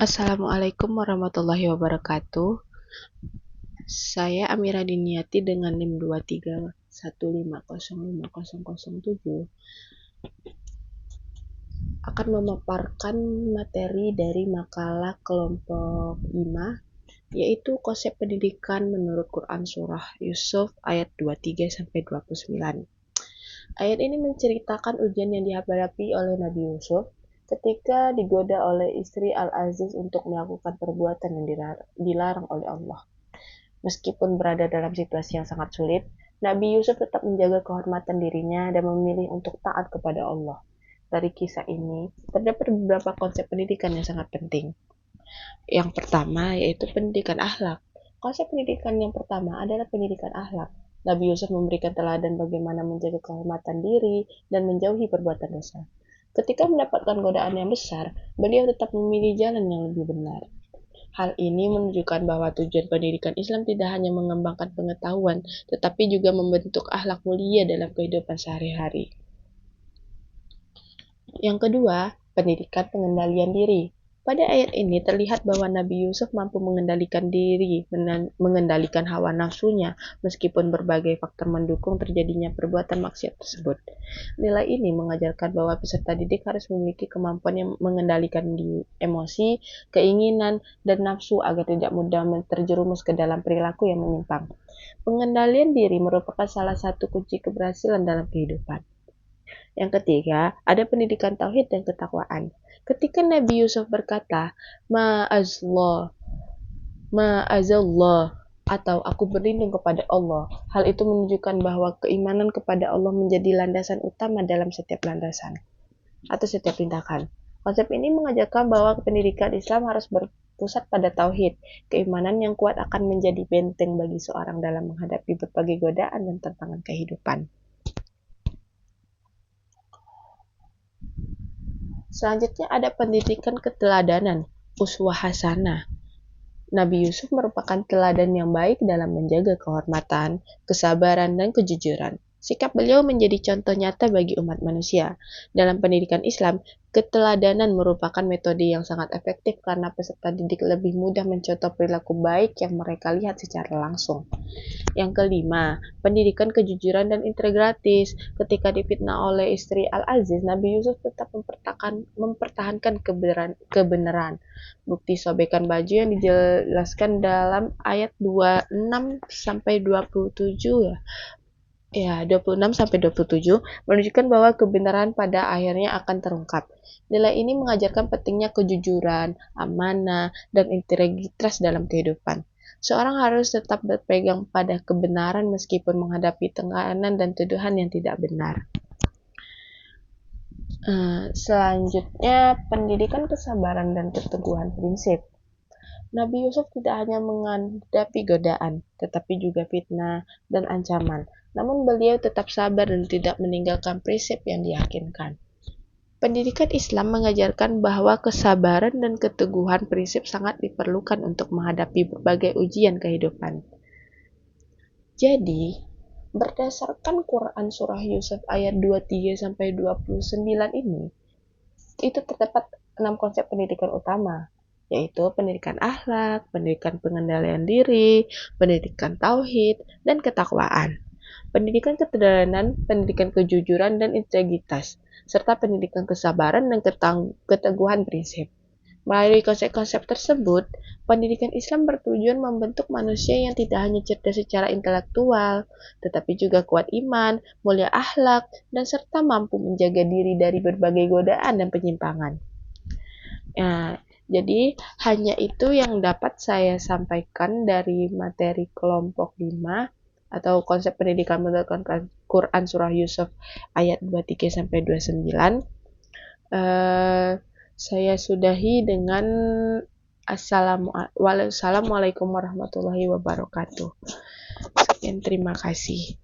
Assalamualaikum warahmatullahi wabarakatuh. Saya Amira Diniati dengan NIM 2315050007 akan memaparkan materi dari makalah kelompok 5, yaitu konsep pendidikan menurut Quran Surah Yusuf ayat 23-29. Ayat ini menceritakan ujian yang dihadapi oleh Nabi Yusuf ketika digoda oleh istri Al-Aziz untuk melakukan perbuatan yang dilarang oleh Allah. Meskipun berada dalam situasi yang sangat sulit, Nabi Yusuf tetap menjaga kehormatan dirinya dan memilih untuk taat kepada Allah. Dari kisah ini, terdapat beberapa konsep pendidikan yang sangat penting. Yang pertama yaitu pendidikan akhlak. Konsep pendidikan yang pertama adalah pendidikan akhlak. Nabi Yusuf memberikan teladan bagaimana menjaga kehormatan diri dan menjauhi perbuatan dosa. Ketika mendapatkan godaan yang besar, beliau tetap memilih jalan yang lebih benar. Hal ini menunjukkan bahwa tujuan pendidikan Islam tidak hanya mengembangkan pengetahuan, tetapi juga membentuk akhlak mulia dalam kehidupan sehari-hari. Yang kedua, pendidikan pengendalian diri. Pada ayat ini terlihat bahwa Nabi Yusuf mampu mengendalikan diri, mengendalikan hawa nafsunya, meskipun berbagai faktor mendukung terjadinya perbuatan maksiat tersebut. Nilai ini mengajarkan bahwa peserta didik harus memiliki kemampuan yang mengendalikan emosi, keinginan, dan nafsu agar tidak mudah terjerumus ke dalam perilaku yang menyimpang. Pengendalian diri merupakan salah satu kunci keberhasilan dalam kehidupan. Yang ketiga, ada pendidikan tauhid dan ketakwaan. Ketika Nabi Yusuf berkata, Ma'azallah, atau aku berlindung kepada Allah, hal itu menunjukkan bahwa keimanan kepada Allah menjadi landasan utama dalam setiap landasan atau setiap tindakan. Konsep ini mengajarkan bahwa pendidikan Islam harus berpusat pada tauhid. Keimanan yang kuat akan menjadi benteng bagi seorang dalam menghadapi berbagai godaan dan tantangan kehidupan. Selanjutnya ada pendidikan keteladanan, uswah hasanah. Nabi Yusuf merupakan teladan yang baik dalam menjaga kehormatan, kesabaran, dan kejujuran. Sikap beliau menjadi contoh nyata bagi umat manusia. Dalam pendidikan Islam, keteladanan merupakan metode yang sangat efektif karena peserta didik lebih mudah mencontoh perilaku baik yang mereka lihat secara langsung. Yang kelima, pendidikan kejujuran dan integritas. Ketika difitnah oleh istri Al-Aziz, Nabi Yusuf tetap mempertahankan kebenaran. Bukti sobekan baju yang dijelaskan dalam ayat 26-27 26-27 menunjukkan bahwa kebenaran pada akhirnya akan terungkap. Nilai ini mengajarkan pentingnya kejujuran, amanah, dan integritas dalam kehidupan. Seorang harus tetap berpegang pada kebenaran meskipun menghadapi tekanan dan tuduhan yang tidak benar. Selanjutnya, pendidikan kesabaran dan keteguhan prinsip. Nabi Yusuf tidak hanya menghadapi godaan, tetapi juga fitnah dan ancaman. Namun beliau tetap sabar dan tidak meninggalkan prinsip yang diyakinkan. Pendidikan Islam mengajarkan bahwa kesabaran dan keteguhan prinsip sangat diperlukan untuk menghadapi berbagai ujian kehidupan. Jadi, berdasarkan Quran Surah Yusuf ayat 23-29 ini, itu terdapat 6 konsep pendidikan utama, yaitu pendidikan akhlak, pendidikan pengendalian diri, pendidikan tauhid, dan ketakwaan. Pendidikan keteladanan, pendidikan kejujuran dan integritas, serta pendidikan kesabaran dan keteguhan prinsip. Melalui konsep-konsep tersebut, pendidikan Islam bertujuan membentuk manusia yang tidak hanya cerdas secara intelektual, tetapi juga kuat iman, mulia akhlak, dan serta mampu menjaga diri dari berbagai godaan dan penyimpangan. Jadi hanya itu yang dapat saya sampaikan dari materi kelompok 5 atau konsep pendidikan berdasarkan Quran Surah Yusuf ayat 23-29. Saya sudahi dengan Assalamualaikum warahmatullahi wabarakatuh. Sekian, terima kasih.